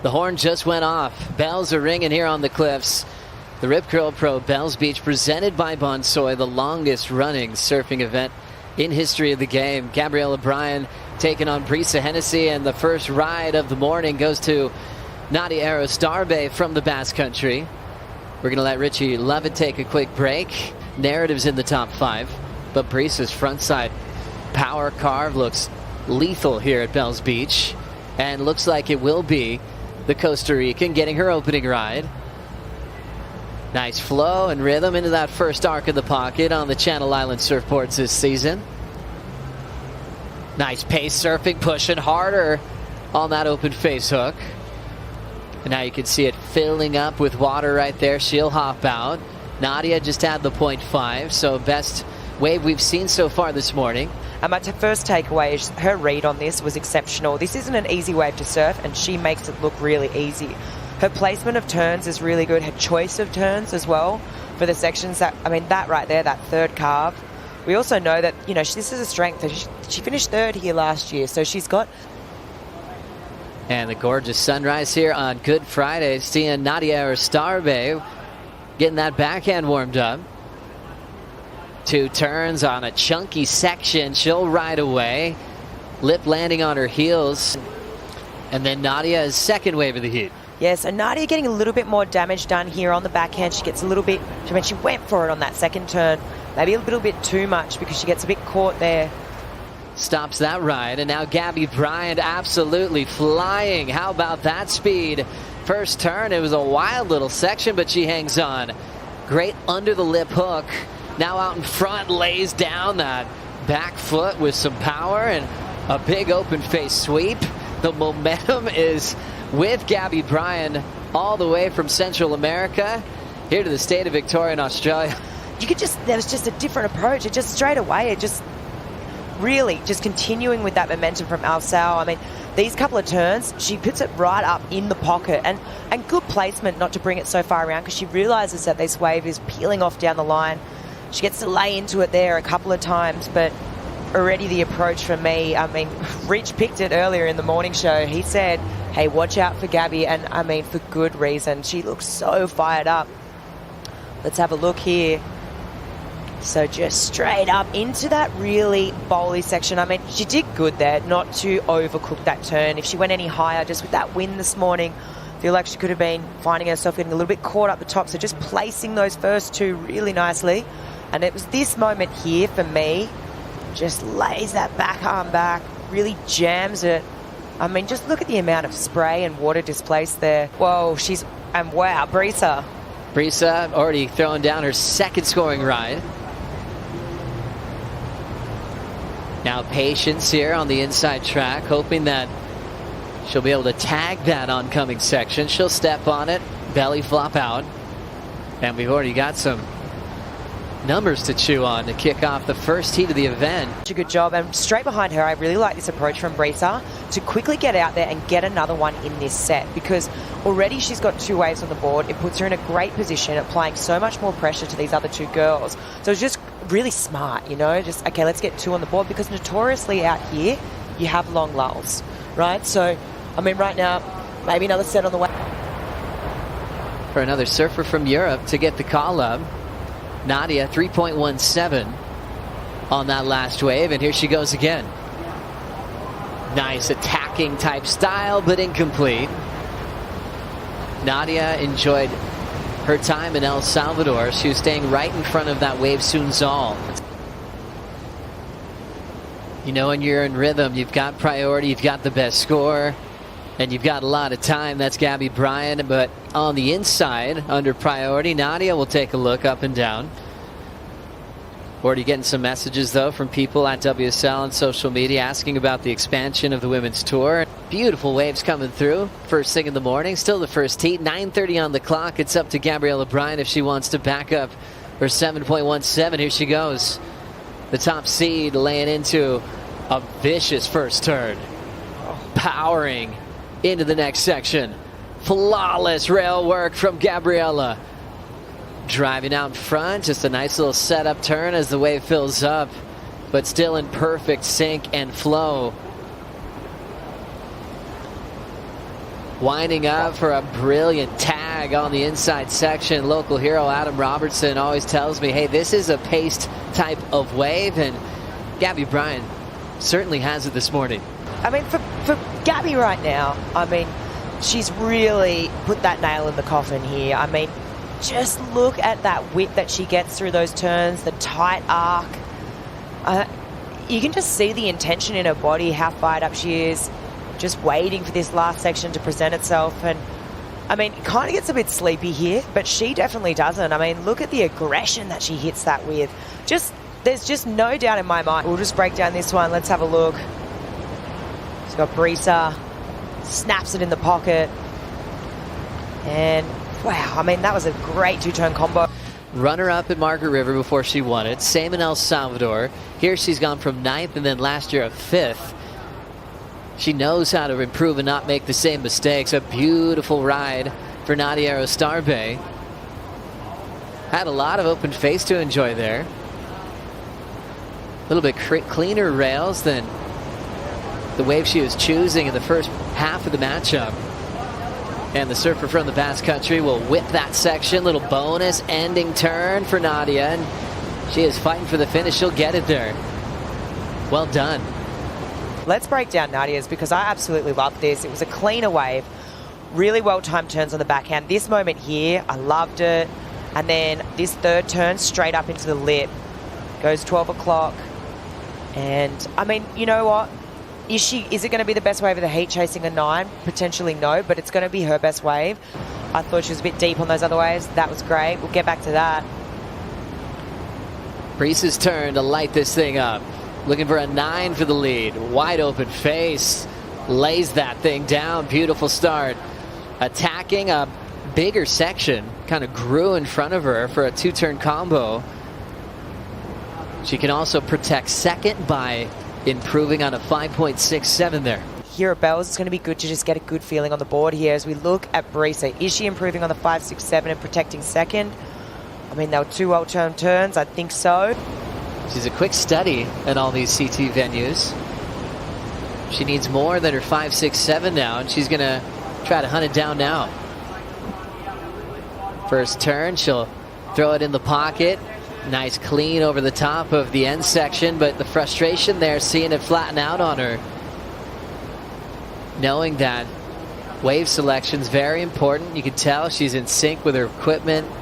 The horn just went off. Bells are ringing here on the cliffs. The Rip Curl Pro Bells Beach, presented by Bonsoy, the longest running surfing event in history of the game. Gabriela Bryan taking on B.Hennessy, and the first ride of the morning goes to Nadia N.Erostarbe from the Basque Country. We're going to let Richie Lovett take a quick break. Narrative's in the top 5, but Brisa's frontside power carve looks lethal here at Bells Beach, and looks like it will be the Costa Rican getting her opening ride. Nice flow and rhythm into that first arc of the pocket on the Channel Island surfboards this season. Nice pace surfing, pushing harder on that open face hook. And now you can see it filling up with water right there. She'll hop out. Nadia just had the 0.5, so best wave we've seen so far this morning. And my first takeaway is her read on this was exceptional. This isn't an easy wave to surf, and she makes it look really easy. Her placement of turns is really good. Her choice of turns as well for the sections. That right there, that third carve. We also know that, this is a strength. She finished third here last year, so she's got... And the gorgeous sunrise here on Good Friday. Seeing Nadia N.Erostarbe getting that backhand warmed up. 2 turns on a chunky section. She'll ride away. Lip landing on her heels. And then Nadia's second wave of the heat. Yes, and Nadia getting a little bit more damage done here on the backhand. She gets a little bit... she went for it on that second turn. Maybe a little bit too much because she gets a bit caught there. Stops that ride, and now G.Bryan absolutely flying. How about that speed? First turn, it was a wild little section, but she hangs on. Great under the lip hook. Now out in front, lays down that back foot with some power and a big open face sweep. The momentum is with G.Bryan all the way from Central America here to the state of Victoria in Australia. There was just a different approach. It just straight away, really just continuing with that momentum from Alsau. These couple of turns, she puts it right up in the pocket, and good placement not to bring it so far around, because she realizes that this wave is peeling off down the line. She gets to lay into it there a couple of times, but already the approach from me, Rich picked it earlier in the morning show. He said, hey, watch out for Gabby, and for good reason. She looks so fired up. Let's have a look here. So just straight up into that really bowly section. She did good there not to overcook that turn. If she went any higher, just with that wind this morning, I feel like she could have been finding herself getting a little bit caught up the top. So just placing those first 2 really nicely. And it was this moment here for me, just lays that back arm back, really jams it. Just look at the amount of spray and water displaced there. Whoa, wow, Brisa. Brisa already throwing down her second scoring ride. Now patience here on the inside track, hoping that she'll be able to tag that oncoming section. She'll step on it, belly flop out. And we've already got some numbers to chew on to kick off the first heat of the event. Such a good job, and straight behind her, I really like this approach from Brisa to quickly get out there and get another one in this set, because already she's got 2 waves on the board. It puts her in a great position, applying so much more pressure to these other 2 girls. So it's just really smart, just, okay, let's get 2 on the board, because notoriously out here, you have long lulls, right? So, right now, maybe another set on the way. For another surfer from Europe to get the call up, Nadia 3.17 on that last wave, and here she goes again. Nice attacking type style, but incomplete. Nadia enjoyed her time in El Salvador. She was staying right in front of that wave Sunzal. When you're in rhythm, you've got priority, you've got the best score, and you've got a lot of time. That's G.Bryan, but on the inside, under priority, Nadia will take a look up and down. Already getting some messages, though, from people at WSL and social media asking about the expansion of the women's tour. Beautiful waves coming through first thing in the morning. Still the first heat, 9:30 on the clock. It's up to Gabriela Bryan if she wants to back up her 7.17. Here she goes. The top seed laying into a vicious first turn. Powering into the next section. Flawless rail work from Gabriela. Driving out in front, just a nice little setup turn as the wave fills up, but still in perfect sync and flow. winding up for a brilliant tag on the inside section. Local hero Adam Robertson always tells me, hey, this is a paced type of wave, and Gabby Bryan certainly has it this morning. I mean, for Gabby right now, I mean, she's really put that nail in the coffin here. I mean, just look at that whip that she gets through those turns, the tight arc. You can just see the intention in her body, how fired up she is, just waiting for this last section to present itself. And I mean, it kind of gets a bit sleepy here, but she definitely doesn't. I mean, look at the aggression that she hits that with. There's just no doubt in my mind. We'll just break down this one. Let's have a look. She's got Brisa, snaps it in the pocket. And wow, I mean, that was a great two-turn combo. Runner-up at Margaret River before she won it. Same in El Salvador. Here she's gone from 9th and then last year a 5th. She knows how to improve and not make the same mistakes. A beautiful ride for Nadia N.Erostarbe. Had a lot of open face to enjoy there. A little bit cleaner rails than the wave she was choosing in the first half of the matchup. And the surfer from the Basque Country will whip that section. Little bonus ending turn for Nadia. And she is fighting for the finish. She'll get it there. Well done. Let's break down Nadia's, because I absolutely love this. It was a cleaner wave. Really well-timed turns on the backhand. This moment here, I loved it. And then this third turn straight up into the lip. Goes 12 o'clock. And, I mean, you know what? Is it going to be the best wave of the heat, chasing a 9? Potentially no, but it's going to be her best wave. I thought she was a bit deep on those other waves. That was great. We'll get back to that. Brisa's turn to light this thing up. Looking for a 9 for the lead. Wide open face. Lays that thing down. Beautiful start. Attacking a bigger section. Kind of grew in front of her for a two-turn combo. She can also protect second by improving on a 5.67 there. Here at Bells, it's going to be good to just get a good feeling on the board here as we look at Brisa. Is she improving on the 5.67 and protecting second? I mean, they were two well-turned turns. I think so. She's a quick study at all these CT venues. She needs more than her 5.67 now, and she's going to try to hunt it down now. First turn, she'll throw it in the pocket. Nice clean over the top of the end section, but the frustration there, seeing it flatten out on her. Knowing that wave selection's very important. You can tell she's in sync with her equipment.